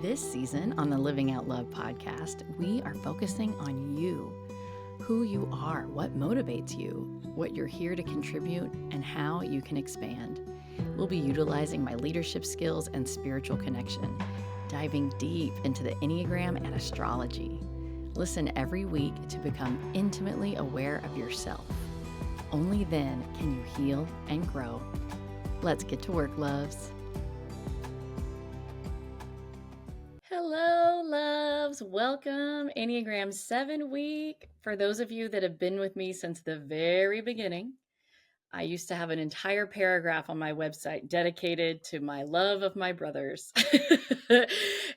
This season on the Living Out Love podcast, we are focusing on you, who you are, what motivates you, what you're here to contribute, and how you can expand. We'll be utilizing my leadership skills and spiritual connection, diving deep into the Enneagram and astrology. Listen every week to become intimately aware of yourself. Only then can you heal and grow. Let's get to work, loves. Hello, loves. Welcome, Enneagram 7 week. For those of you that have been with me since the very beginning, I used to have an entire paragraph on my website dedicated to my love of my brothers.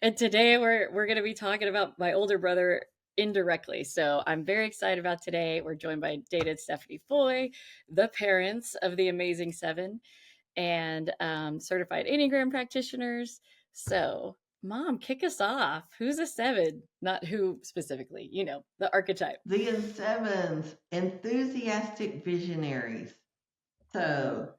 And today we're going to be talking about my older brother indirectly. So I'm very excited about today. We're joined by Data and Stephanie Foy, the parents of the Amazing Seven, and certified Enneagram practitioners. So, Mom, kick us off. Who's a 7? Not who specifically, the archetype. The sevens, enthusiastic visionaries. So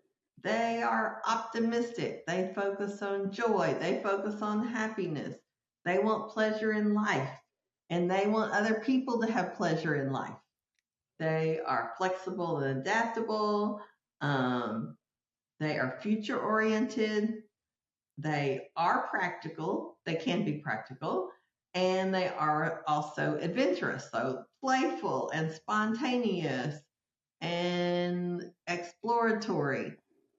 they are optimistic. They focus on joy. They focus on happiness. They want pleasure in life, and they want other people to have pleasure in life. They are flexible and adaptable. They are future oriented. They are practical. They can be practical. And they are also adventurous, so playful and spontaneous and exploratory.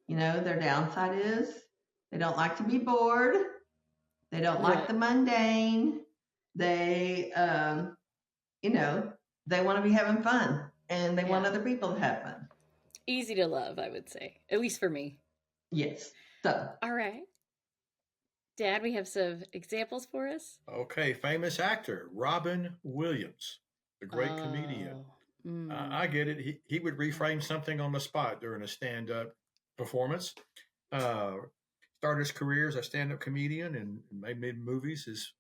Their downside is they don't like to be bored. They don't like the mundane. They, they want to be having fun, and they want other people to have fun. Easy to love, I would say, at least for me. Yes. So. All right. Dad, we have some examples for us. Okay, famous actor Robin Williams, the great comedian. I get it. He would reframe something on the spot during a stand-up performance. Started his career as a stand-up comedian and made movies. His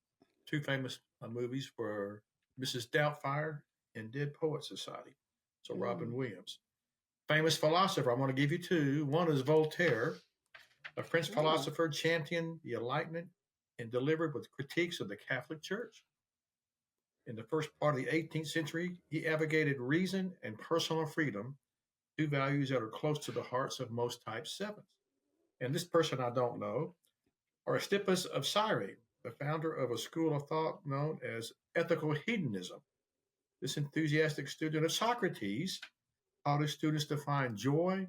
two famous movies were Mrs. Doubtfire and Dead Poets Society. So Robin Williams. Famous philosopher, I want to give you two. One is Voltaire, a French philosopher, championed the Enlightenment and delivered with critiques of the Catholic Church. In the first part of the 18th century, he advocated reason and personal freedom, two values that are close to the hearts of most type 7s. And this person I don't know, Aristippus of Cyrene, the founder of a school of thought known as ethical hedonism. This enthusiastic student of Socrates taught his students to find joy,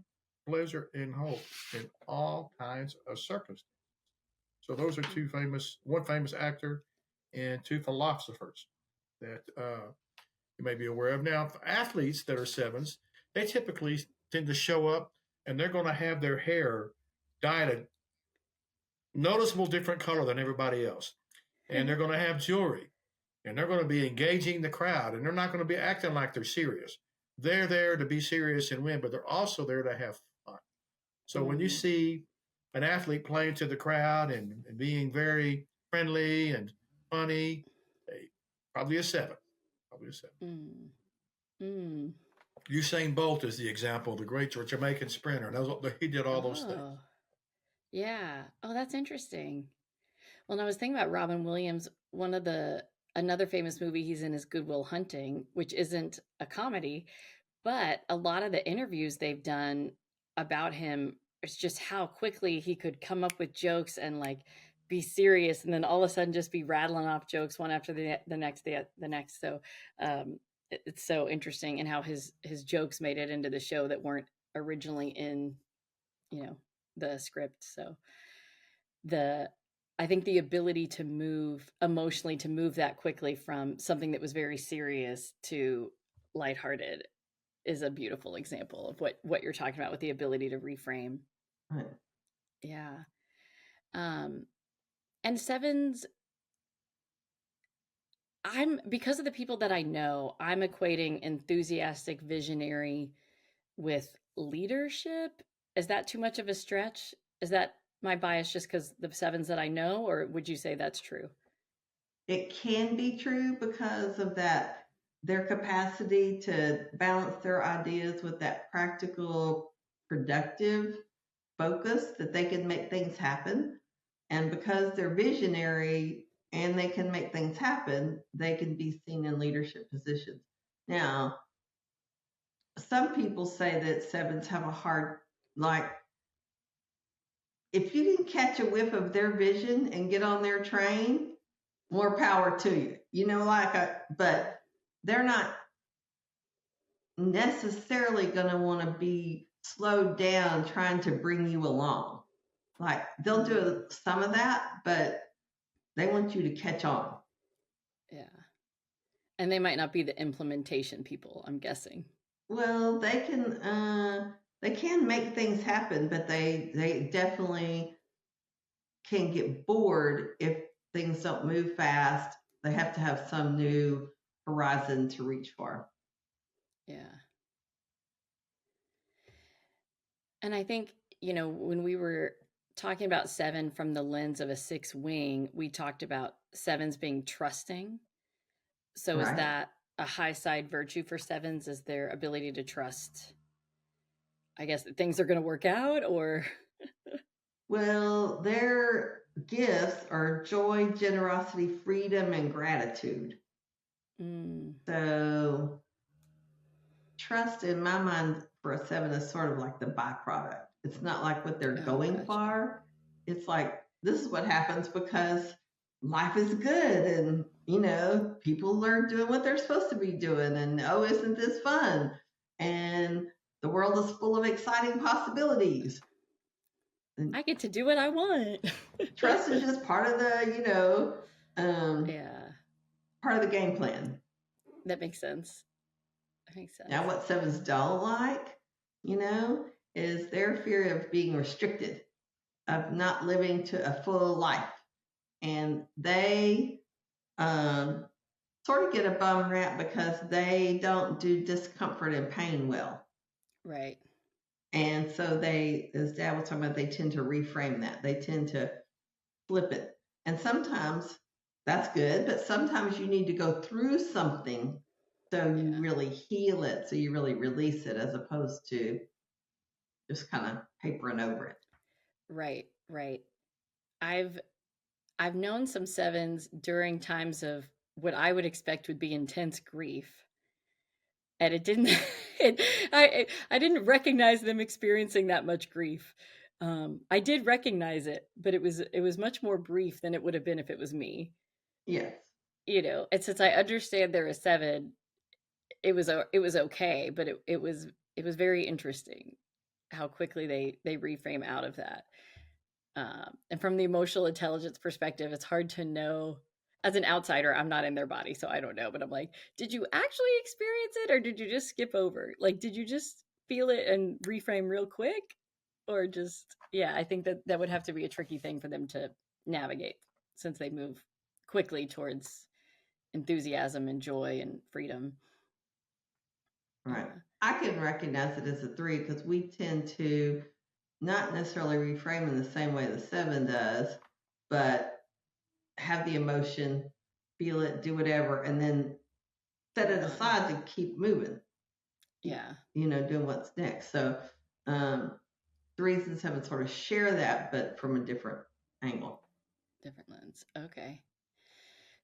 pleasure, and hope in all kinds of circumstances. So those are one famous actor and two philosophers that you may be aware of. Now, athletes that are 7s, they typically tend to show up and they're going to have their hair dyed a noticeable different color than everybody else. And they're going to have jewelry and they're going to be engaging the crowd, and they're not going to be acting like they're serious. They're there to be serious and win, but they're also there to have fun. So when you see an athlete playing to the crowd and being very friendly and funny, probably a 7. Usain Bolt is the example, the great Jamaican sprinter. He did all those things. Yeah. Oh, that's interesting. Well, and I was thinking about Robin Williams. Another famous movie he's in is Good Will Hunting, which isn't a comedy, but a lot of the interviews they've done about him, it's just how quickly he could come up with jokes and like be serious, and then all of a sudden just be rattling off jokes one after the next. So it's so interesting, and how his jokes made it into the show that weren't originally in, the script. So I think the ability to move emotionally, to move that quickly from something that was very serious to lighthearted is a beautiful example of what you're talking about with the ability to reframe. Right. Yeah. And 7s, because of the people that I know, I'm equating enthusiastic visionary with leadership. Is that too much of a stretch? Is that my bias just because the 7s that I know, or would you say that's true? It can be true because of that, their capacity to balance their ideas with that practical, productive focus that they can make things happen. And because they're visionary and they can make things happen, they can be seen in leadership positions. Now, some people say that sevens have a hard, like, if you can catch a whiff of their vision and get on their train, more power to you. But they're not necessarily going to want to be slowed down trying to bring you along. Like, they'll do some of that, but they want you to catch on. Yeah. And they might not be the implementation people, I'm guessing. Well, they can make things happen, but they definitely can get bored if things don't move fast. They have to have some new horizon to reach for. Yeah. And I think, when we were talking about 7 from the lens of a 6 wing, we talked about 7s being trusting. So is that a high side virtue for 7s? Is their ability to trust, I guess, that things are going to work out, or? Well, their gifts are joy, generosity, freedom, and gratitude. So trust, in my mind, for a 7 is sort of like the byproduct. It's not like what they're going for. It's like, this is what happens because life is good, and people are doing what they're supposed to be doing, and isn't this fun? And the world is full of exciting possibilities. I get to do what I want. Trust is just part of the, part of the game plan. That makes sense. Now, what 7s don't like, is their fear of being restricted, of not living to a full life. And they sort of get a bum rap because they don't do discomfort and pain well. Right. And so they, as Dad was talking about, they tend to reframe that. They tend to flip it. And sometimes that's good, but sometimes you need to go through something so you really heal it, so you really release it, as opposed to just kind of papering over it. Right. I've known some 7s during times of what I would expect would be intense grief. And it didn't, I didn't recognize them experiencing that much grief. I did recognize it, but it was much more brief than it would have been if it was me. Yes. And since I understand they're a 7, it was okay, but it was very interesting how quickly they reframe out of that. And from the emotional intelligence perspective, it's hard to know. As an outsider, I'm not in their body, so I don't know. But I'm like, did you actually experience it, or did you just skip over? Like, did you just feel it and reframe real quick? Or just, I think that would have to be a tricky thing for them to navigate, since they move quickly towards enthusiasm and joy and freedom. Right. I can recognize it as a 3 because we tend to not necessarily reframe in the same way the 7 does, but have the emotion, feel it, do whatever, and then set it aside to keep moving. Yeah. Doing what's next. So 3s and 7s sort of share that, but from a different angle. Different lens. Okay.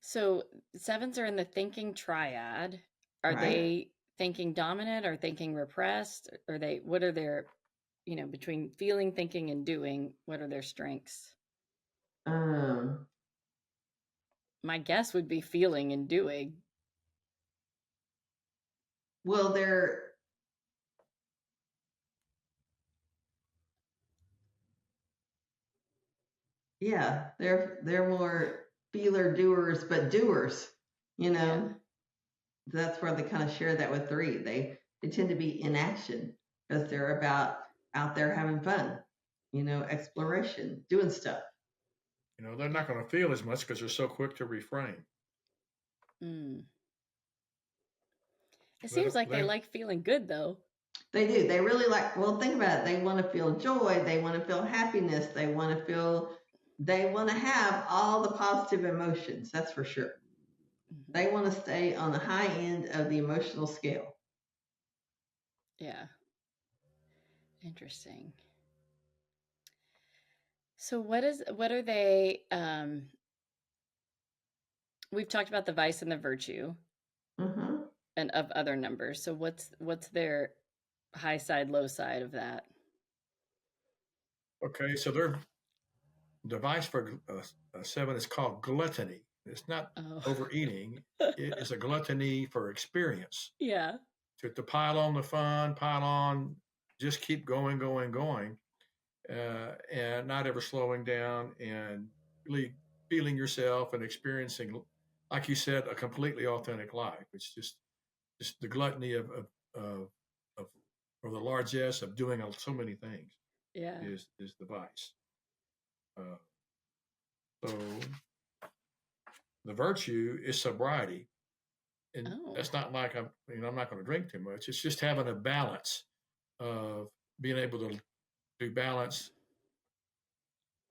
So 7s are in the thinking triad. Are they thinking dominant or thinking repressed? Or what are their, between feeling, thinking, and doing, what are their strengths? My guess would be feeling and doing. Well, they're more feeler doers, but doers, That's where they kind of share that with 3. They tend to be in action because they're about out there having fun, exploration, doing stuff. They're not going to feel as much because they're so quick to refrain. It seems like they like feeling good, though. They do. They really like, think about it. They want to feel joy. They want to feel happiness. They want to have all the positive emotions. That's for sure. Mm-hmm. They want to stay on the high end of the emotional scale. Yeah. Interesting. So what are they, we've talked about the vice and the virtue and of other numbers. So what's their high side, low side of that? Okay, so their device for a 7 is called gluttony. It's not overeating. It is a gluttony for experience. Yeah. To pile on the fun, pile on, just keep going, and not ever slowing down and really feeling yourself and experiencing, like you said, a completely authentic life. It's just the gluttony of or the largesse of doing so many things. Yeah. Is the vice. So the virtue is sobriety, and that's not like I'm not going to drink too much. It's just having a balance of being able to balance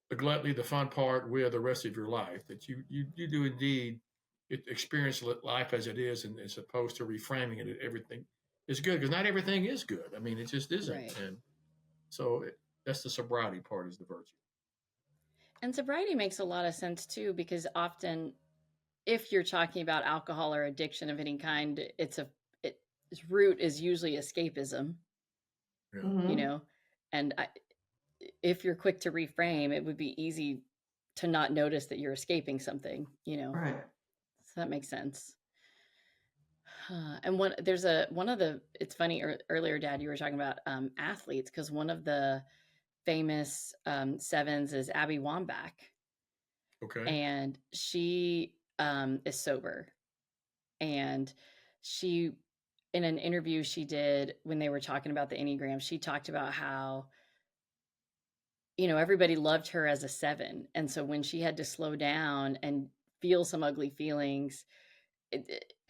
the gluttony, the fun part, with the rest of your life. That you do indeed experience life as it is, and as opposed to reframing it. Everything is good, because not everything is good. I mean, it just isn't, right. And so that's the sobriety part, is the virtue. And sobriety makes a lot of sense too, because often, if you're talking about alcohol or addiction of any kind, its root is usually escapism. Yeah. And if you're quick to reframe, it would be easy to not notice that you're escaping something. Right. So that makes sense. And it's funny, earlier, Dad, you were talking about athletes, because one of the famous 7s is Abby Wambach. Okay. And she is sober. And she, in an interview she did when they were talking about the Enneagram, she talked about how, everybody loved her as a 7. And so when she had to slow down and feel some ugly feelings,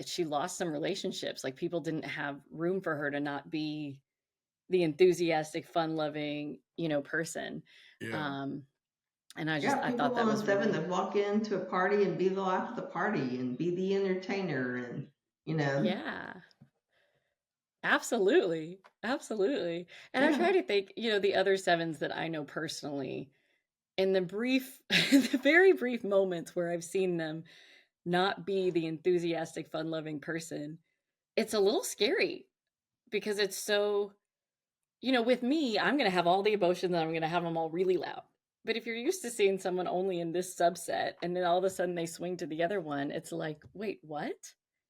she lost some relationships. Like, people didn't have room for her to not be the enthusiastic, fun-loving, person. Yeah. And I thought that was 7 that walk into a party and be the life of the party and be the entertainer, and Yeah, absolutely. And I try to think, the other 7s that I know personally, in the very brief moments where I've seen them not be the enthusiastic, fun-loving person, it's a little scary, because it's so, with me, I'm going to have all the emotions and I'm going to have them all really loud. But if you're used to seeing someone only in this subset, and then all of a sudden they swing to the other one, it's like, wait, what?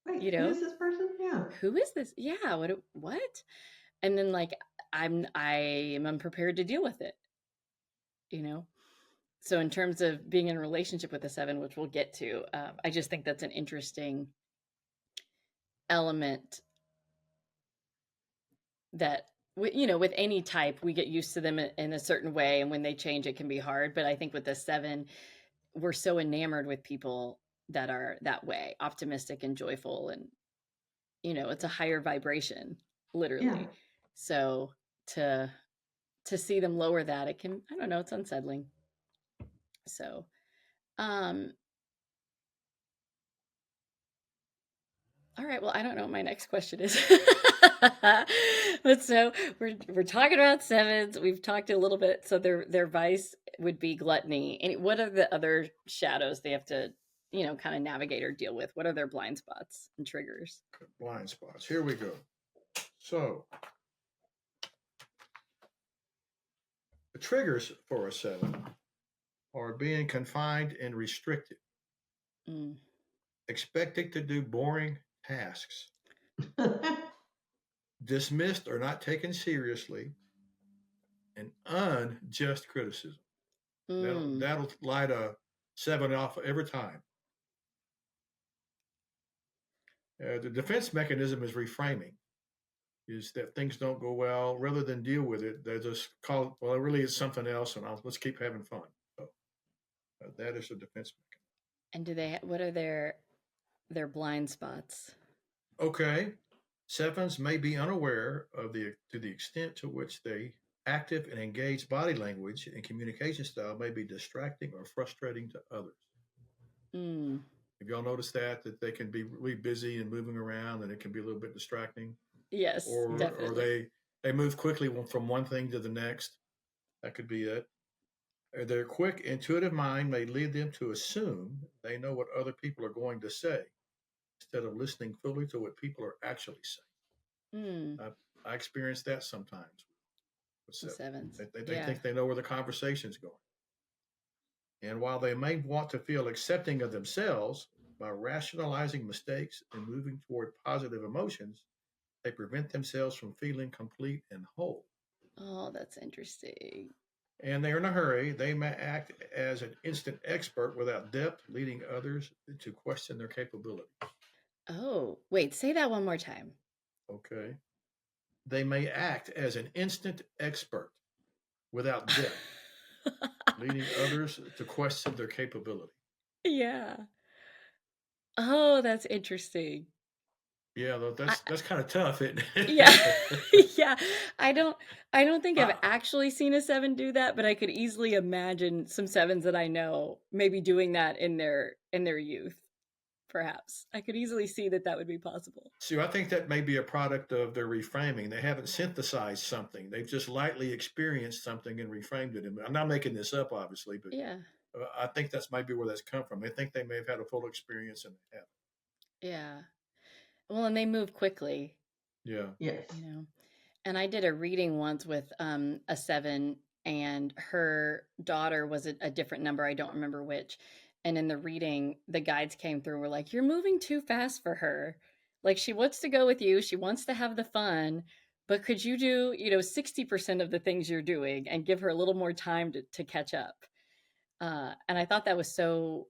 Wait, who is this person? Yeah. Who is this? Yeah. What? And then, like, I am unprepared to deal with it, So in terms of being in a relationship with a 7, which we'll get to, I just think that's an interesting element that, with any type, we get used to them in a certain way, and when they change, it can be hard. But I think with the 7, we're so enamored with people that are that way, optimistic and joyful, and it's a higher vibration, literally. Yeah. So to see them lower that, it can, I don't know, it's unsettling. So all right, well, I don't know what my next question is. But so we're talking about 7s. We've talked a little bit. So their vice would be gluttony. And what are the other shadows they have to, kind of navigate or deal with? What are their blind spots and triggers? Blind spots. Here we go. So the triggers for a 7 are being confined and restricted, expected to do boring tasks, dismissed or not taken seriously, and unjust criticism. That'll light a 7 off every time. The defense mechanism is reframing. Is that things don't go well, rather than deal with it, they just call, well, it really is something else, and let's keep having fun. So that is a defense mechanism. And what are their blind spots? Okay. 7s may be unaware of to the extent to which they active and engaged body language and communication style may be distracting or frustrating to others. Have y'all noticed that they can be really busy and moving around, and it can be a little bit distracting? Yes, definitely. Or they move quickly from one thing to the next. That could be it. Their quick, intuitive mind may lead them to assume they know what other people are going to say instead of listening fully to what people are actually saying. Mm. I experience that sometimes with The sevens. sevens. They Yeah. think they know where the conversation's going. And while they may want to feel accepting of themselves by rationalizing mistakes and moving toward positive emotions, they prevent themselves from feeling complete and whole. Oh, that's interesting. And they are in a hurry. They may act as an instant expert without depth, leading others to question their capability. Oh, wait, say that one more time. Okay. They may act as an instant expert without depth, leading others to question their capability. Yeah. Oh, that's interesting. Yeah, I, that's kind of tough, isn't yeah. it? Yeah. I don't think I've uh, actually seen a seven do that, but I could easily imagine some sevens that I know maybe doing that in their youth, perhaps. I could easily see that would be possible. See, I think that may be a product of their reframing. They haven't synthesized something; they've just lightly experienced something and reframed it. I'm not making this up, obviously, but Yeah. I think that's might be where that's come from. They think they may have had a full experience and they haven't. Yeah. Well, and they move quickly, Yeah. Yes. And I did a reading once with a seven, and her daughter was a different number. I don't remember which. And in the reading, the guides came through and were like, "You're moving too fast for her. Like, she wants to go with you. She wants to have the fun. But could you do, 60% of the things you're doing and give her a little more time to catch up?" And I thought that was so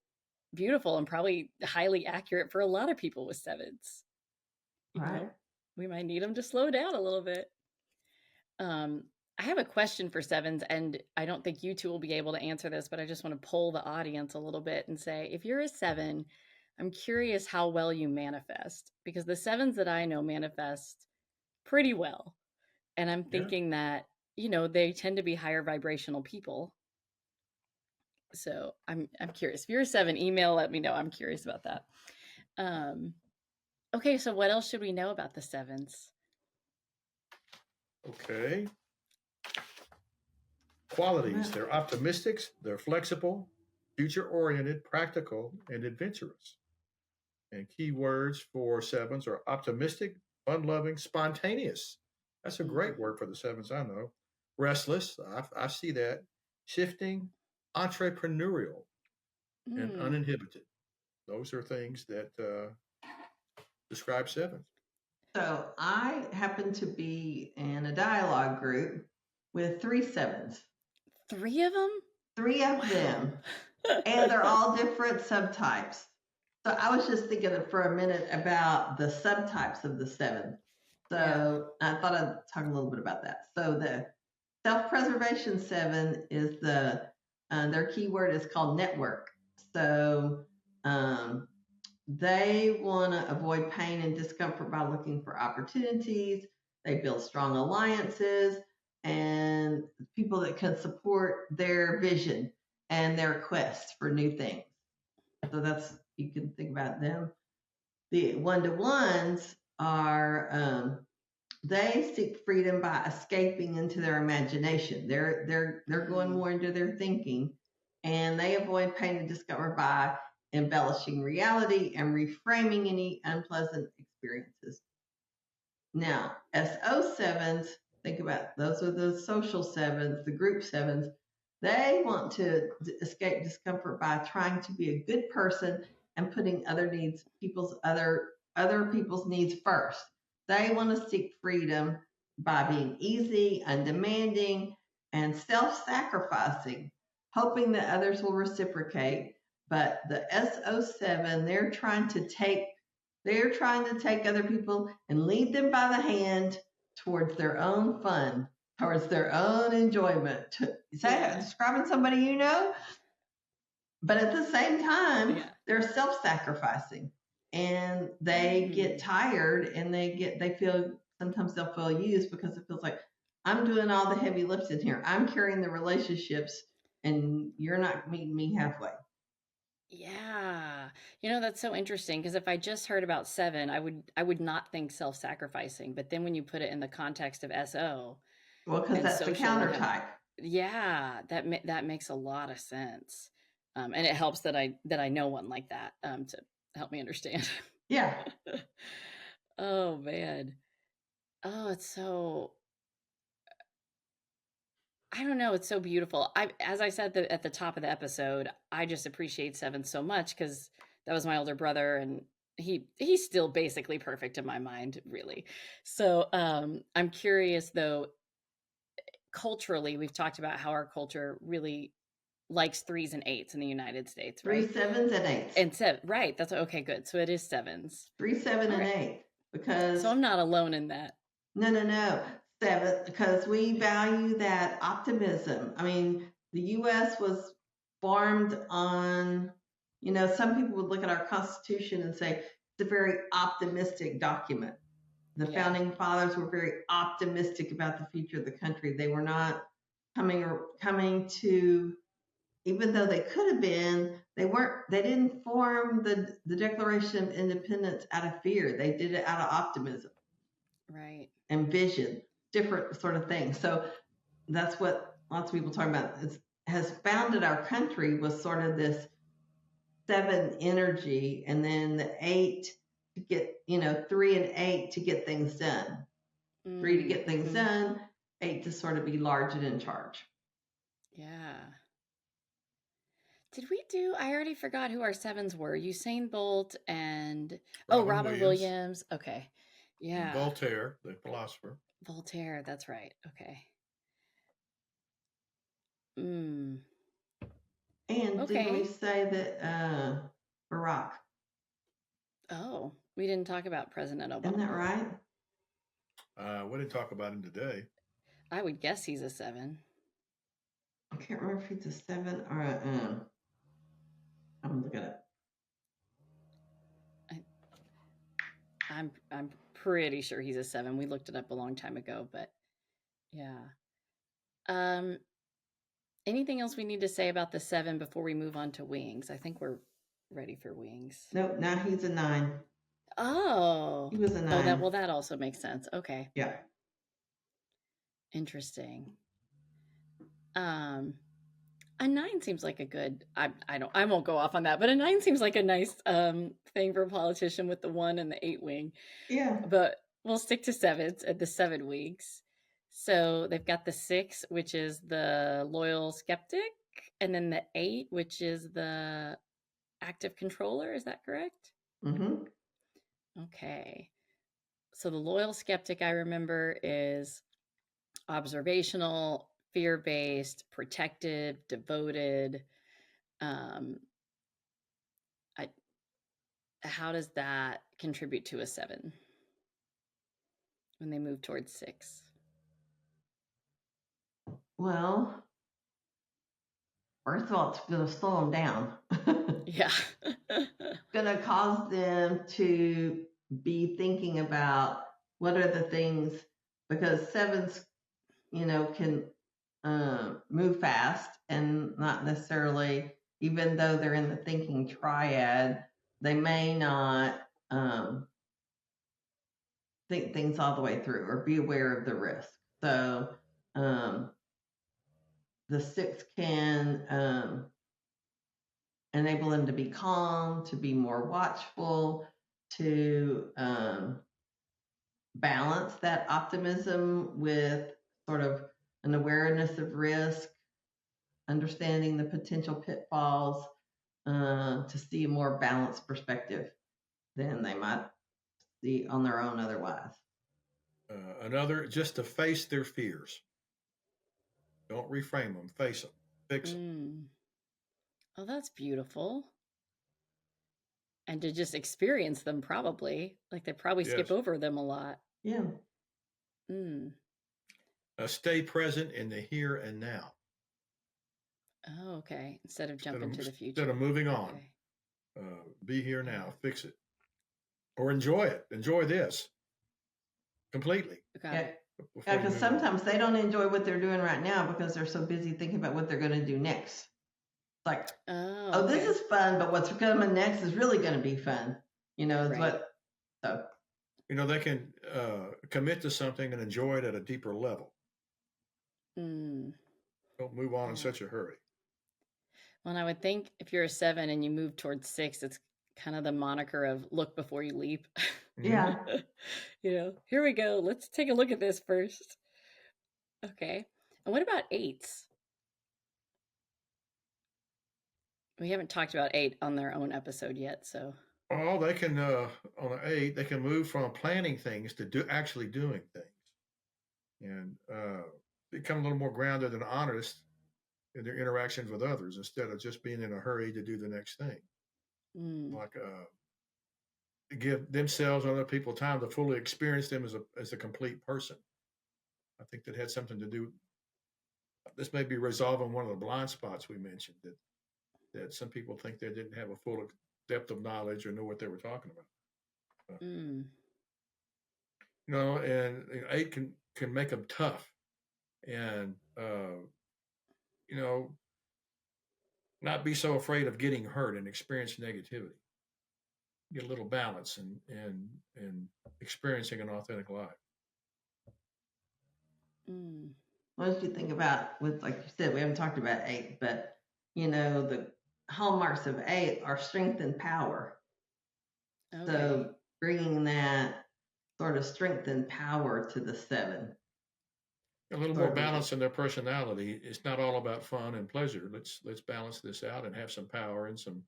beautiful and probably highly accurate for a lot of people with sevens. Right. We might need them to slow down a little bit. I have a question for sevens, and I don't think you two will be able to answer this, but I just want to poll the audience a little bit and say, if you're a seven, I'm curious how well you manifest, because the sevens that I know manifest pretty well. And I'm Yeah. thinking that, they tend to be higher vibrational people. So I'm curious. If you're a seven, email, let me know. I'm curious about that. Okay, so what else should we know about the sevens? Okay. Qualities: they're optimistic, they're flexible, future oriented, practical, and adventurous. And key words for sevens are optimistic, fun loving, spontaneous. That's a great word for the sevens I know. Restless, I see that. Shifting, entrepreneurial, and uninhibited. Those are things that describe sevens. So I happen to be in a dialogue group with 3 sevens. 3 of them? 3 of them. And they're all different subtypes. So I was just thinking for a minute about the subtypes of the seven. So I thought I'd talk a little bit about that. So the self-preservation seven is their keyword is called network. So they want to avoid pain and discomfort by looking for opportunities. They build strong alliances and people that can support their vision and their quest for new things. So that's, you can think about them. The one-to-ones are, they seek freedom by escaping into their imagination. They're going more into their thinking, and they avoid pain and discomfort by embellishing reality and reframing any unpleasant experiences. Now, SO7s, think about those are the social sevens, the group sevens. They want to escape discomfort by trying to be a good person and putting other people's needs first. They want to seek freedom by being easy, undemanding, and self-sacrificing, hoping that others will reciprocate. But the SO7, they're trying to take other people and lead them by the hand towards their own fun, towards their own enjoyment. Is that describing somebody you know? But at the same time, they're self-sacrificing, and they get tired, and sometimes they'll feel used because it feels like I'm doing all the heavy lifting here. I'm carrying the relationships, and you're not meeting me halfway. Yeah. That's so interesting, because if I just heard about seven, I would not think self-sacrificing. But then when you put it in the context of SO, well, because that's the counter type. Yeah, that makes a lot of sense. And it helps that I know one like that to help me understand. Yeah. Oh man. Oh, it's so I don't know, it's so beautiful. As I said at the top of the episode, I just appreciate Seven so much because that was my older brother, and he's still basically perfect in my mind, really. So I'm curious though, culturally, we've talked about how our culture really likes threes and eights in the United States, right? 3 7s and 8s. And seven, right? That's okay. Good. So it is sevens. 3 7 All and right. 8 because So I'm not alone in that. no 7 because we value that optimism. I mean, the U.S. was formed on, some people would look at our Constitution and say it's a very optimistic document. The founding fathers were very optimistic about the future of the country. They were not coming to, even though they could have been, they didn't form the Declaration of Independence out of fear. They did it out of optimism. Right. And vision, different sort of things. So that's what lots of people talk about has founded our country, was sort of this 7 energy, and then the 8 to get, 3 and 8 to get things done. 3 to get things done, 8 to sort of be large and in charge. Yeah. Did we do? I already forgot who our sevens were. Usain Bolt and Robin Williams. Okay. Yeah. And Voltaire, the philosopher. Voltaire, that's right. Okay. Mm. And didn't we say that Barack? Oh, we didn't talk about President Obama. Isn't that right? We didn't talk about him today. I would guess he's a 7. I can't remember if he's a 7 or a I'm gonna look it up. I'm pretty sure he's a 7. We looked it up a long time ago, but yeah. Anything else we need to say about the 7 before we move on to wings? I think we're ready for wings. Nope, now he's a 9. Oh. He was a 9. That also makes sense. Okay. Yeah. Interesting. A 9 seems like a good. I won't go off on that, but a 9 seems like a nice thing for a politician with the 1 and the 8 wing. Yeah. But we'll stick to 7s at the 7 weeks. So they've got the 6, which is the loyal skeptic, and then the 8, which is the active controller. Is that correct? Mm-hmm. Okay. So the loyal skeptic, I remember, is observational, fear-based, protective, devoted. How does that contribute to a 7 when they move towards 6? Well, first of all, it's going to slow them down. Yeah. It's going to cause them to be thinking about what are the things, because 7s, can move fast and not necessarily, even though they're in the thinking triad, they may not think things all the way through or be aware of the risk. So the 6 can enable them to be calm, to be more watchful, to balance that optimism with sort of an awareness of risk, understanding the potential pitfalls, to see a more balanced perspective than they might see on their own otherwise. Another, just to face their fears. Don't reframe them, face them, fix them. Oh, that's beautiful. And to just experience them, probably. Like they probably skip over them a lot. Yeah. Stay present in the here and now. Oh, okay. Instead of jumping to the future. Instead of moving on. Okay. Be here now. Fix it. Or enjoy it. Enjoy this. Completely. Okay. Yeah, because sometimes they don't enjoy what they're doing right now because they're so busy thinking about what they're going to do next. It's like, this is fun, but what's coming next is really going to be fun. So. They can commit to something and enjoy it at a deeper level. Don't move on in such a hurry. Well, and I would think if you're a 7 and you move towards 6, it's kind of the moniker of look before you leap. Yeah. Here we go. Let's take a look at this first. Okay. And what about 8s? We haven't talked about 8 on their own episode yet, so. Oh, they can, on an 8, they can move from planning things to actually doing things. And become a little more grounded and honest in their interactions with others instead of just being in a hurry to do the next thing. Like give themselves and other people time to fully experience them as a complete person. I think that had something to do. This may be resolving one of the blind spots we mentioned, that some people think they didn't have a full depth of knowledge or know what they were talking about. And 8 can make them tough, and not be so afraid of getting hurt and experience negativity. Get a little balance and experiencing an authentic life. What did you think about with, like you said, we haven't talked about 8, but the hallmarks of 8 are strength and power. Okay. So bringing that sort of strength and power to the 7. A little more balance in their personality. It's not all about fun and pleasure. Let's balance this out and have some power and some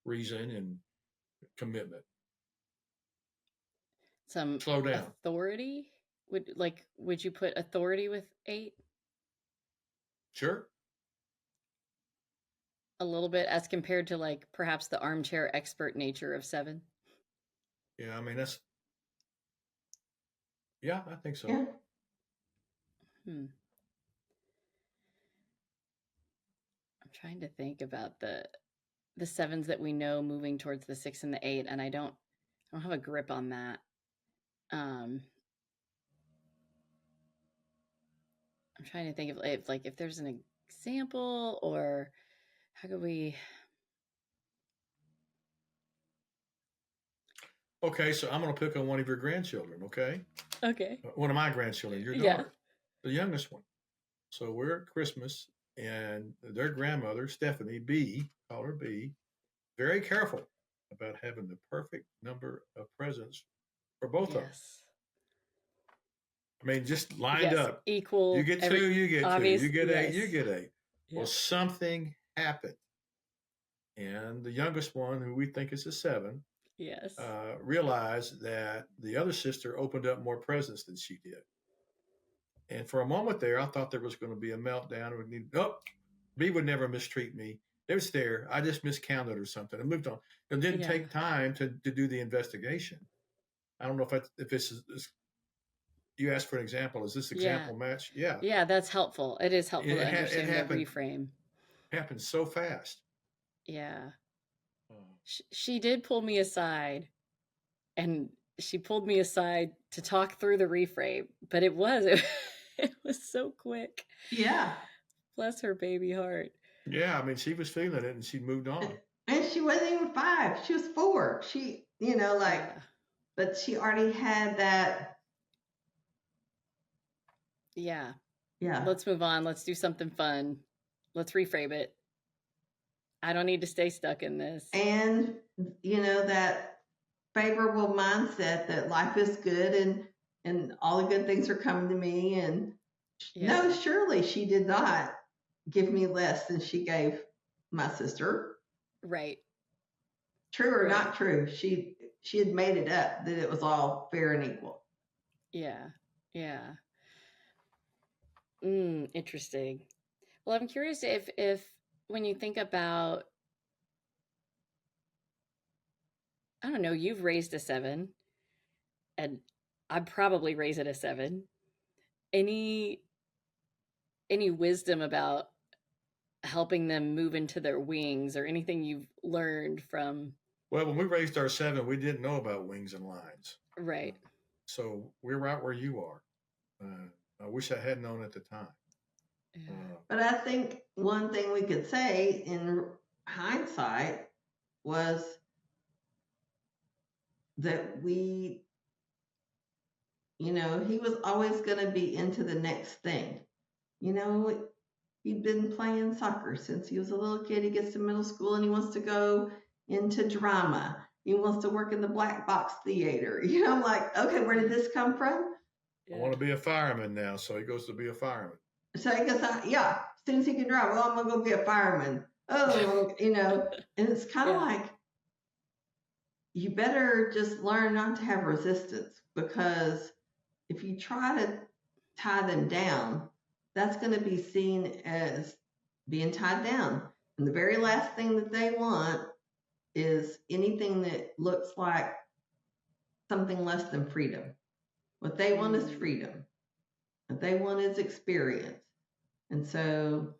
reason and commitment. Some slow down. Authority? Would you put authority with 8? Sure. A little bit as compared to perhaps the armchair expert nature of 7. Yeah, I mean I think so. Yeah. I'm trying to think about the 7s that we know moving towards the 6 and the 8, and I don't have a grip on that. I'm trying to think if there's an example, or how could we? Okay, so I'm going to pick on one of your grandchildren, okay? Okay. One of my grandchildren, your daughter, the youngest one. So we're at Christmas, and their grandmother, Stephanie B, call her B, very careful about having the perfect number of presents for both of them. I mean, just lined up. Equal. You get 2, you get 2. You get 8, you get 8. Yeah. Well, something happened. And the youngest one, who we think is a 7, realized that the other sister opened up more presents than she did. And for a moment there, I thought there was going to be a meltdown. B would never mistreat me. It was there. I just miscounted or something. I moved on. It didn't take time to do the investigation. I don't know if this is. You asked for an example. Is this example match? Yeah. Yeah, that's helpful. It is helpful to understand the reframe. It happened so fast. Yeah. She did pull me aside, and she pulled me aside to talk through the reframe, but it was so quick. Yeah. Bless her baby heart. Yeah, I mean, she was feeling it, and she moved on. And she wasn't even 5. She was 4. She, but she already had that. Yeah. Yeah. Let's move on. Let's do something fun. Let's reframe it. I don't need to stay stuck in this. And, that favorable mindset that life is good and all the good things are coming to me. And no, surely she did not give me less than she gave my sister. Right. True or not true, she had made it up that it was all fair and equal. Yeah. Yeah. Interesting. Well, I'm curious if when you think about, I don't know, you've raised a 7, and I'd probably raise it a 7. Any wisdom about helping them move into their wings, or anything you've learned from? Well, when we raised our 7, we didn't know about wings and lines. Right. So we're right where you are. I wish I had known at the time. But I think one thing we could say in hindsight was that he was always going to be into the next thing. He he'd been playing soccer since he was a little kid. He gets to middle school and he wants to go into drama. He wants to work in the black box theater. I'm like, okay, where did this come from? I want to be a fireman now, so he goes to be a fireman. So he goes, as soon as he can drive, I'm going to go be a fireman. Oh, and it's kind of like, you better just learn not to have resistance, because if you try to tie them down, that's going to be seen as being tied down. And the very last thing that they want is anything that looks like something less than freedom. What they want is freedom. What they want is experience. And so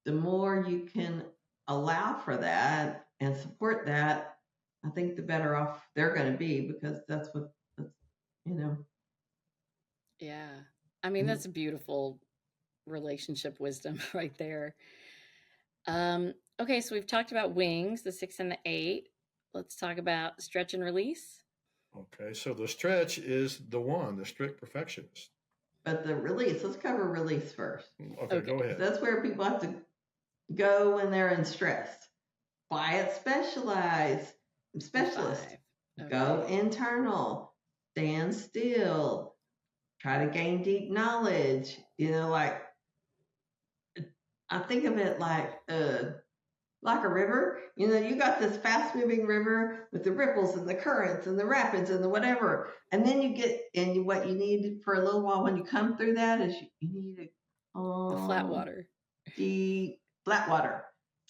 the more you can allow for that and support that, I think the better off they're going to be, because that's. Yeah. I mean, that's a beautiful relationship wisdom right there. Okay, so we've talked about wings, the 6 and the 8. Let's talk about stretch and release. Okay, so the stretch is the strict perfectionist. But the release, let's cover release first. Okay, go ahead. That's where people have to go when they're in stress. Quiet specialist. Okay. Go internal. Stand still. Try to gain deep knowledge. Like, I think of it like a river. You got this fast moving river with the ripples and the currents and the rapids and the whatever. And then you get, and what you need for a little while when you come through that is you need the flat water. Deep flat water.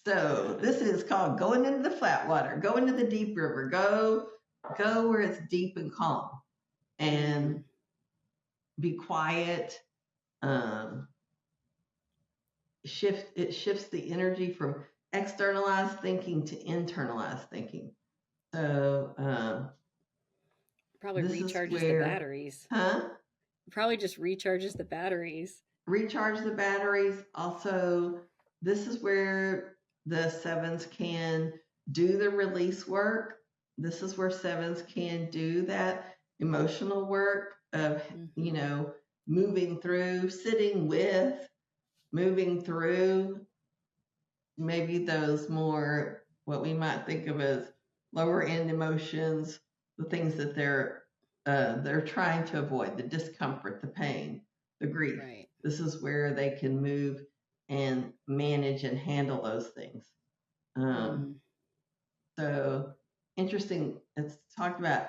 So this is called going into the flat water. Go into the deep river. Go where it's deep and calm. And be quiet. It shifts the energy from externalized thinking to internalized thinking. So probably recharges the batteries. Probably just recharges the batteries. Recharge the batteries. Also, this is where the 7s can do the release work. This is where 7s can do that emotional work of, moving through, sitting with, moving through maybe those more, what we might think of as lower end emotions, the things that they're trying to avoid, the discomfort, the pain, the grief. Right. This is where they can move and manage and handle those things. So interesting. It's talked about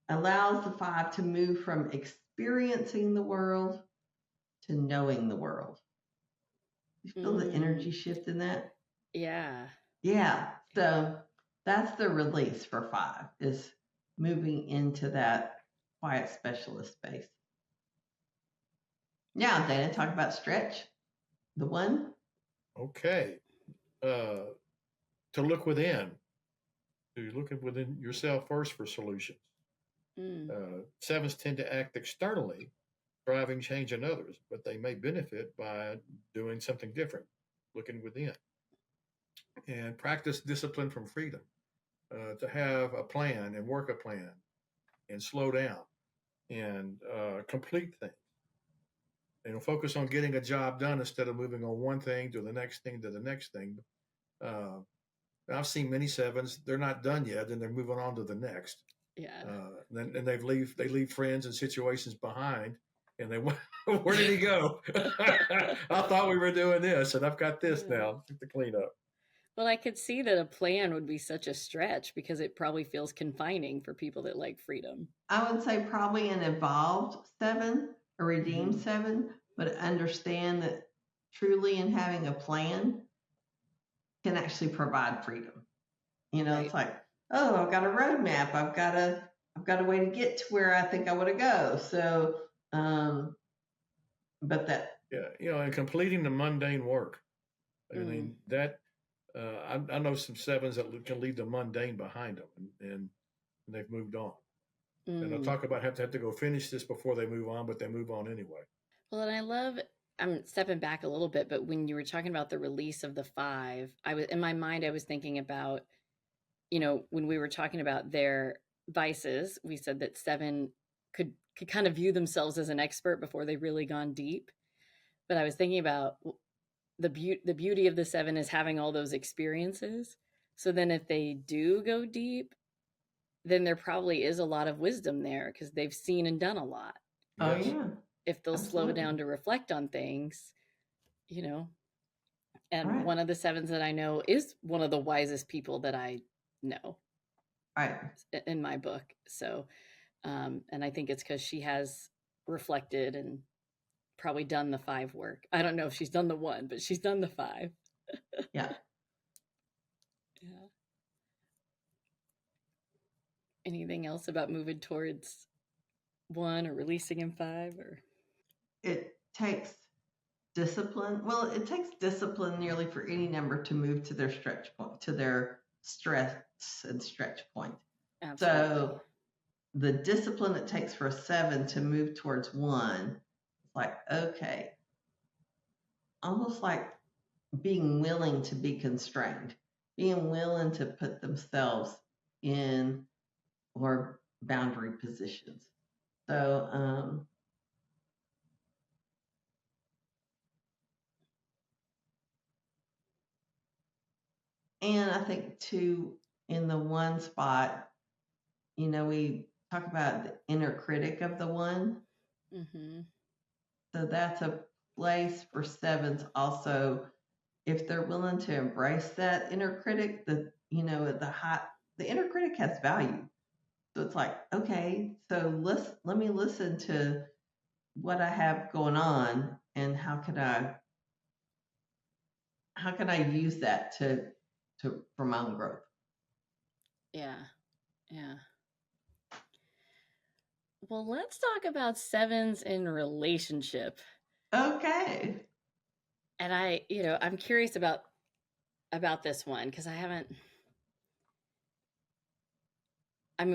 allows the 5 to move from experiencing the world to knowing the world. You feel the energy shift in that? Yeah. Yeah. So that's the release for 5, is moving into that quiet specialist space. Now, Dana, talk about stretch. The 1. Okay. To look within. To look within yourself first for solutions. 7s tend to act externally, driving change in others, but they may benefit by doing something different, looking within. And practice discipline from freedom, to have a plan and work a plan and slow down and complete things. Focus on getting a job done instead of moving on one thing to the next thing to the next thing. I've seen many 7s, they're not done yet, and they're moving on to the next. Yeah. And they leave friends and situations behind, and they where did he go? I thought we were doing this, and I've got this now to clean up. Well, I could see that a plan would be such a stretch, because it probably feels confining for people that like freedom. I would say probably an evolved 7, a redeemed 7, but understand that truly in having a plan can actually provide freedom. Right. It's like, oh, I've got a roadmap. I've got a way to get to where I think I want to go. So, but that. Yeah, and completing the mundane work. I mean, that, I know some 7s that can leave the mundane behind them, and they've moved on. And I'll talk about have to go finish this before they move on, but they move on anyway. Well, and I'm stepping back a little bit, but when you were talking about the release of the 5, in my mind, I was thinking about, when we were talking about their vices, we said that 7 could kind of view themselves as an expert before they've really gone deep. But I was thinking about the beauty of the 7 is having all those experiences. So then if they do go deep, then there probably is a lot of wisdom there because they've seen and done a lot. Oh, Yes. yeah. If they'll slow Absolutely. down to reflect on things, you know. And Right. one of the 7s that I know is one of the wisest people that I know. Right. In my book. So, and I think it's because she has reflected and probably done the 5 work. I don't know if she's done the 1, but she's done the 5. Yeah. Yeah. Anything else about moving towards 1 or releasing in 5 or? It takes discipline. Well, it takes discipline nearly for any number to move to their stretch point, to their stress and stretch point. Absolutely. So the discipline it takes for a 7 to move towards 1, it's like, okay, almost like being willing to be constrained, being willing to put themselves in or boundary positions. So, and I think too, in the 1 spot, we talk about the inner critic of the 1. Mm-hmm. So that's a place for 7s also, if they're willing to embrace that inner critic, the inner critic has value. So it's like, okay, so let me listen to what I have going on and how can I use that for my own growth. Yeah. Yeah. Well, let's talk about 7s in relationship. Okay. And I'm curious about this one because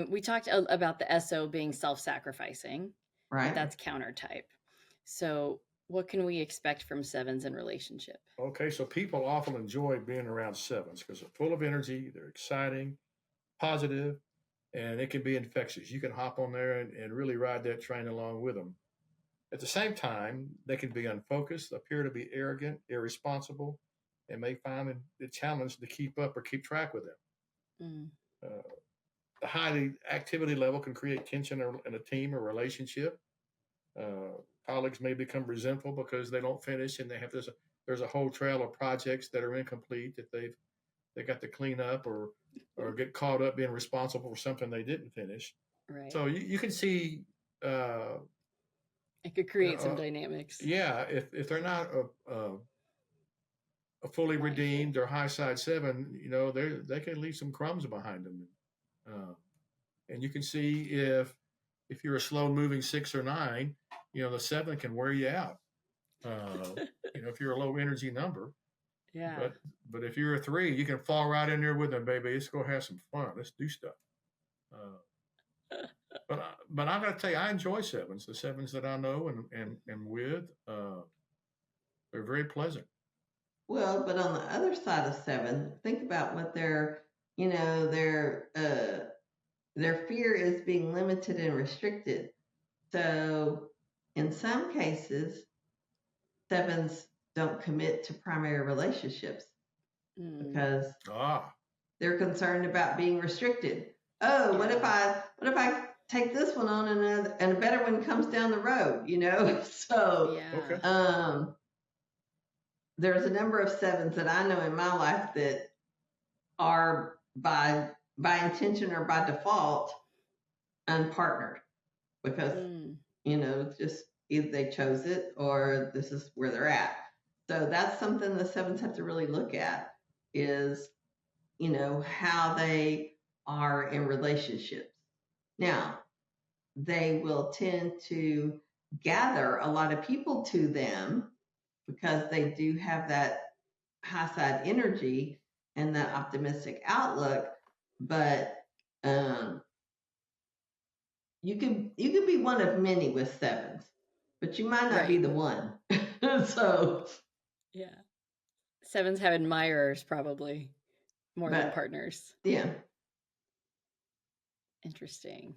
we talked about the SO being self-sacrificing, right? But that's counter type. So what can we expect from 7s in relationship? Okay, so people often enjoy being around 7s because they're full of energy, they're exciting, positive, and it can be infectious. You can hop on there and really ride that train along with them. At the same time, they can be unfocused, appear to be arrogant, irresponsible, and may find it challenge to keep up or keep track with them. Mm. The high activity level can create tension in a team or relationship. Colleagues may become resentful because they don't finish, and there's a whole trail of projects that are incomplete that they got to clean up or get caught up being responsible for something they didn't finish. Right. So you can see it could create some dynamics. Yeah, if they're not a fully redeemed or high side 7, they can leave some crumbs behind them. And you can see if you're a slow moving 6 or 9, the 7 can wear you out. If you're a low energy number. Yeah. But if you're a 3, you can fall right in there with them, baby. Let's go have some fun. Let's do stuff. But I got to tell you, I enjoy 7s. The 7s that I know and with, they're very pleasant. Well, but on the other side of 7, think about what their fear is being limited and restricted. So in some cases, 7s don't commit to primary relationships because they're concerned about being restricted. Oh, what if I take this one on and a better one comes down the road, So there's a number of 7s that I know in my life that are by intention or by default unpartnered because just either they chose it or this is where they're at. So that's something the 7s have to really look at is how they are in relationships. Now they will tend to gather a lot of people to them because they do have that high side energy and that optimistic outlook, but you could be one of many with 7s, but you might not be the one. So 7s have admirers probably more than partners. Yeah. Interesting.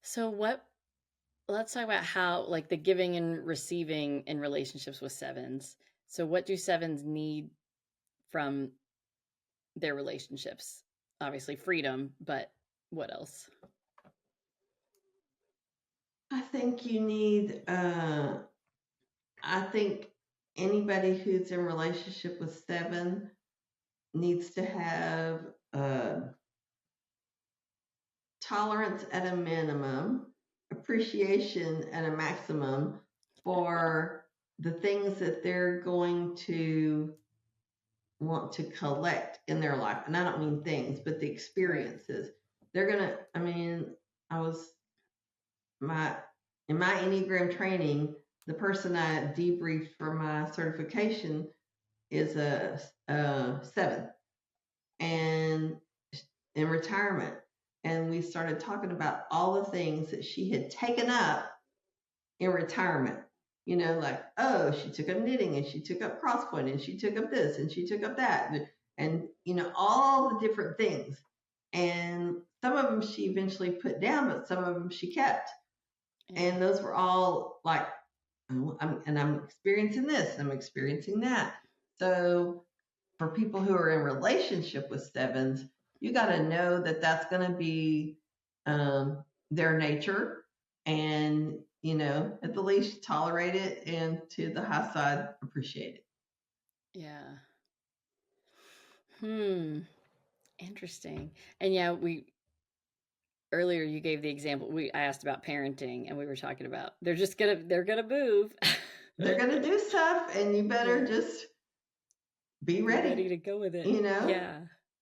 So what let's talk about how, like, the giving and receiving in relationships with sevens. So what do sevens need from their relationships? Obviously freedom, but what else? I think you need, I think anybody who's in relationship with seven needs to have tolerance at a minimum, appreciation at a maximum for the things that they're going to want to collect in their life. And I don't mean things, but the experiences. They're gonna, I mean, I was in my Enneagram training, the person I debriefed for my certification is a 7 and in retirement. And we started talking about all the things that she had taken up in retirement. You know, like, oh, she took up knitting and she took up crosspoint and she took up this and she took up that. And you know, all the different things. And some of them she eventually put down, but some of them she kept. And those were all like, I'm experiencing this, I'm experiencing that. So for people who are in relationship with sevens, you got to know that that's going to be their nature, and you know, at the least tolerate it, and to the high side, appreciate it. Yeah. Interesting. And yeah, earlier you gave the example. I asked about parenting, and we were talking about they're gonna move. They're gonna do stuff, and you better just be ready to go with it. You know. Yeah.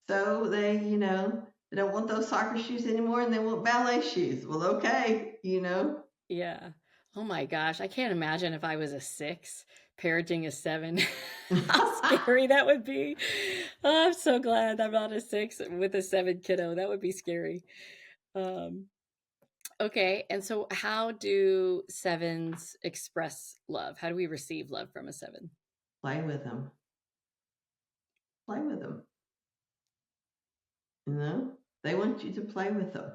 So they, you know, they don't want those soccer shoes anymore, and they want ballet shoes. Well, okay, you know. Yeah. Oh my gosh, I can't imagine if I was a 6 parenting a 7. How scary that would be. Oh, I'm so glad I'm not a 6 with a 7 kiddo. That would be scary. Okay, and so how do 7s express love? How do we receive love from a 7? Play with them. Play with them. You know, they want you to play with them.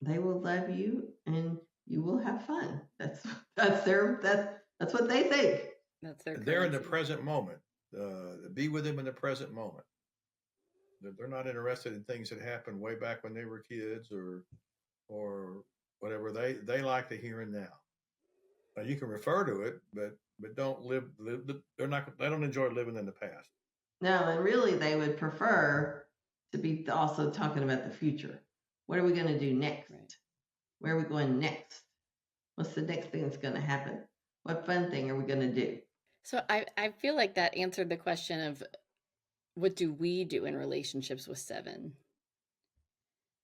They will love you, and you will have fun. That's what they think. That's their. They're in the present moment. Be with them in the present moment. They're not interested in things that happened way back when they were kids or whatever. They like the here and now. Now you can refer to it, but don't live. They don't enjoy living in the past. No, and really, they would prefer to be also talking about the future. What are we going to do next? Right. Where are we going next? What's the next thing that's going to happen? What fun thing are we going to do? So I feel like that answered the question of what do we do in relationships with 7?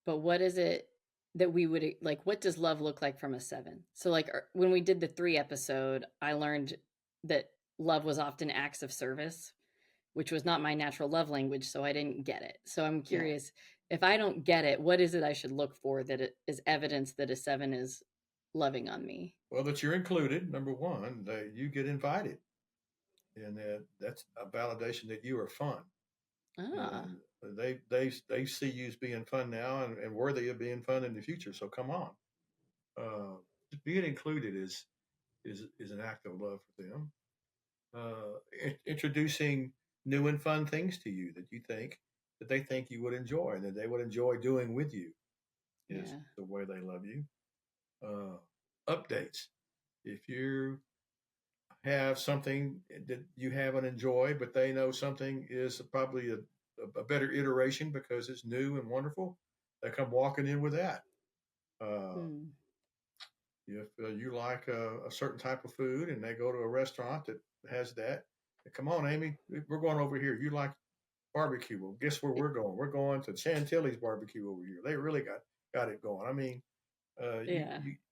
But what is it that we would like? What does love look like from a 7? So like when we did the 3 episode, I learned that love was often acts of service, which was not my natural love language, so I didn't get it. So I'm curious, if I don't get it, what is it I should look for that it is evidence that a 7 is loving on me? Well, that you're included, number one, that you get invited. And that's a validation that you are fun. They see you as being fun now and worthy of being fun in the future. So come on. Being included is an act of love for them. Introducing new and fun things to you that they think you would enjoy and that they would enjoy doing with you is the way they love you. Updates. If you have something that you haven't enjoyed, but they know something is probably a better iteration because it's new and wonderful, they come walking in with that. If you like a certain type of food and they go to a restaurant that has that, come on, Amy, we're going over here. You like barbecue? Well, guess where we're going? We're going to Chantilly's barbecue over here. They really got it going. I mean,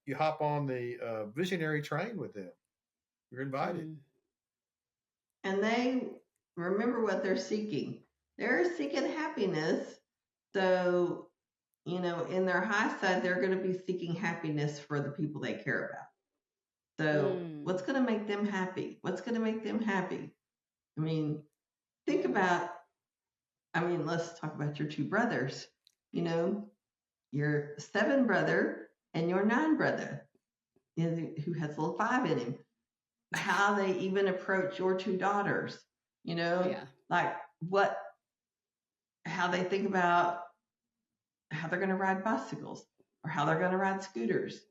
you hop on the visionary train with them. You're invited. And they remember what they're seeking. They're seeking happiness. So, you know, in their high side, they're going to be seeking happiness for the people they care about. So what's going to make them happy? What's going to make them happy? I mean, think about, let's talk about your 2 brothers. You know, your 7 brother and your 9 brother, who has a little 5 in him, how they even approach your 2 daughters, like how they think about how they're going to ride bicycles or how they're going to ride scooters.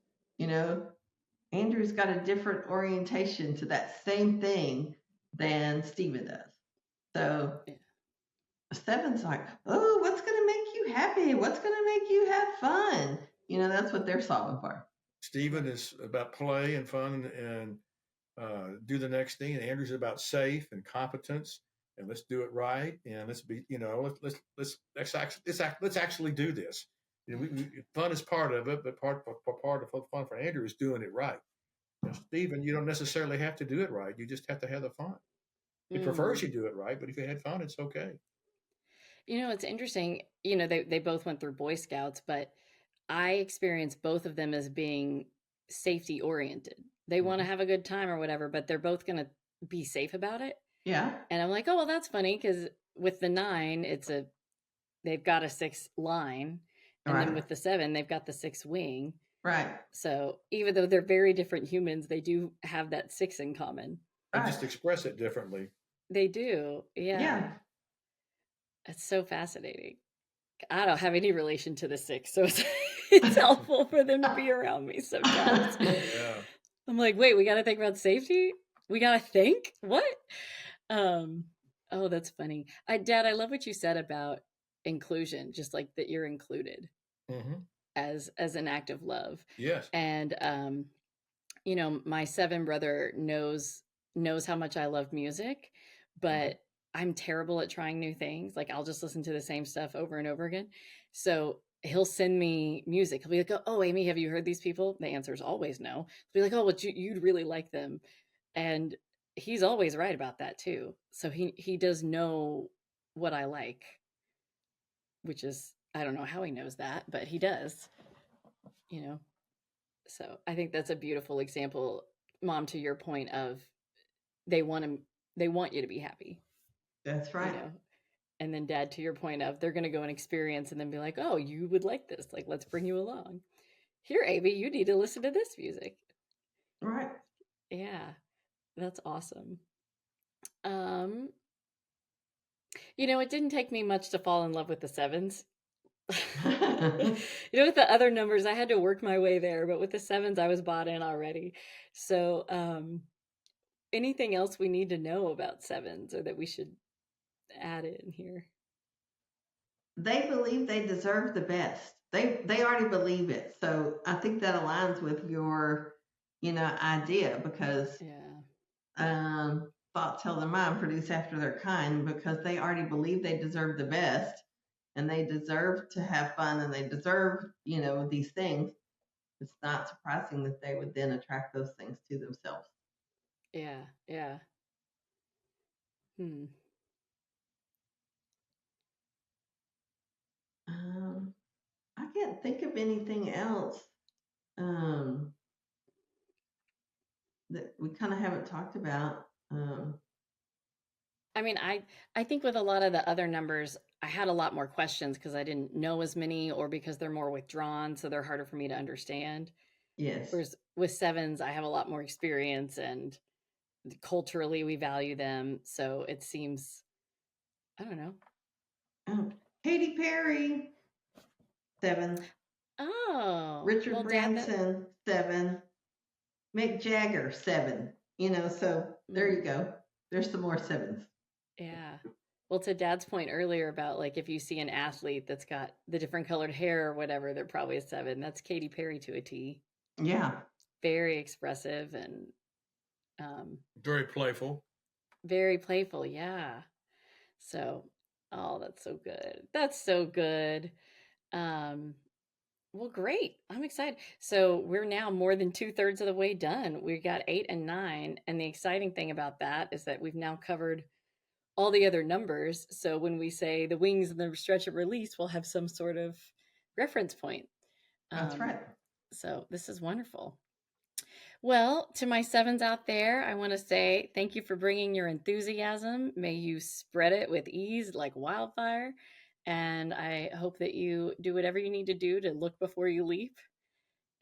Andrew's got a different orientation to that same thing than Stephen does. So 7's like, oh, what's going to make you happy? What's going to make you have fun? That's what they're solving for. Stephen is about play and fun and do the next thing. And Andrew's about safe and competence and let's do it right. And let's be, let's actually do this. Fun is part of it, but part of fun for Andrew is doing it right. Stephen, you don't necessarily have to do it right. You just have to have the fun. He prefers you do it right, but if you had fun, it's okay. It's interesting. They both went through Boy Scouts, but I experienced both of them as being safety oriented. They want to have a good time or whatever, but they're both going to be safe about it. Yeah. And I'm like, oh, well, that's funny because with the 9, they've got a 6 line. And then with the 7, they've got the 6 wing. Right. So even though they're very different humans, they do have that 6 in common. They just express it differently. They do. Yeah. It's so fascinating. I don't have any relation to the 6, so it's helpful for them to be around me sometimes. Yeah. I'm like, wait, we got to think about safety? We got to think? What? Oh, that's funny. Dad, I love what you said about inclusion, just like that you're included as an act of love. Yes. And, my 7 brother knows how much I love music, but I'm terrible at trying new things. Like I'll just listen to the same stuff over and over again. So he'll send me music. He'll be like, oh, Amy, have you heard these people? The answer is always no. He'll be like, oh, well, you'd really like them. And he's always right about that too. So he does know what I like, which is, I don't know how he knows that, but he does, So I think that's a beautiful example, Mom, to your point of they want you to be happy. That's right. And then Dad, to your point of they're going to go and experience and then be like, oh, you would like this. Like, let's bring you along. Here, Amy, you need to listen to this music. Right. Yeah, that's awesome. It didn't take me much to fall in love with the 7s. With the other numbers, I had to work my way there, but with the 7s, I was bought in already. So, anything else we need to know about 7s or that we should add in here? They believe they deserve the best. They already believe it. So I think that aligns with your, idea because thought tell their mind, produce after their kind, because they already believe they deserve the best and they deserve to have fun and they deserve, these things. It's not surprising that they would then attract those things to themselves. Yeah. Yeah. I can't think of anything else that we kind of haven't talked about. I mean, I think with a lot of the other numbers, I had a lot more questions because I didn't know as many or because they're more withdrawn, so they're harder for me to understand. Yes. Whereas with 7s, I have a lot more experience and culturally we value them. So it seems, I don't know. Oh, Katy Perry, 7. Oh. Richard Branson, 7. Mick Jagger, 7. So there you go. There's some more 7s. Yeah. Well, to Dad's point earlier about like if you see an athlete that's got the different colored hair or whatever, they're probably a 7. That's Katy Perry to a T. Yeah. Very expressive and very playful. Very playful, yeah. So, oh, that's so good. That's so good. Well, great. I'm excited. So we're now more than 2/3 of the way done. We got 8 and 9. And the exciting thing about that is that we've now covered all the other numbers. So when we say the wings and the stretch and release, we'll have some sort of reference point. That's right. So this is wonderful. Well, to my 7s out there, I want to say thank you for bringing your enthusiasm. May you spread it with ease like wildfire. And I hope that you do whatever you need to do to look before you leap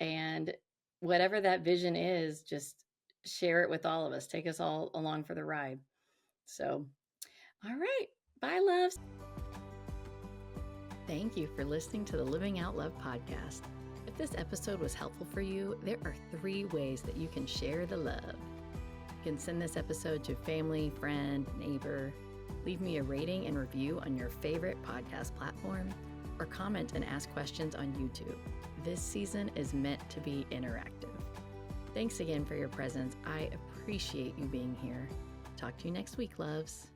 And whatever that vision is, just share it with all of us. Take us all along for the ride. So, all right. Bye, loves. Thank you for listening to the Living Out Love podcast. If this episode was helpful for you, there are 3 ways that you can share the love. You can send this episode to family, friend, neighbor, leave me a rating and review on your favorite podcast platform, or comment and ask questions on YouTube. This season is meant to be interactive. Thanks again for your presence. I appreciate you being here. Talk to you next week, loves.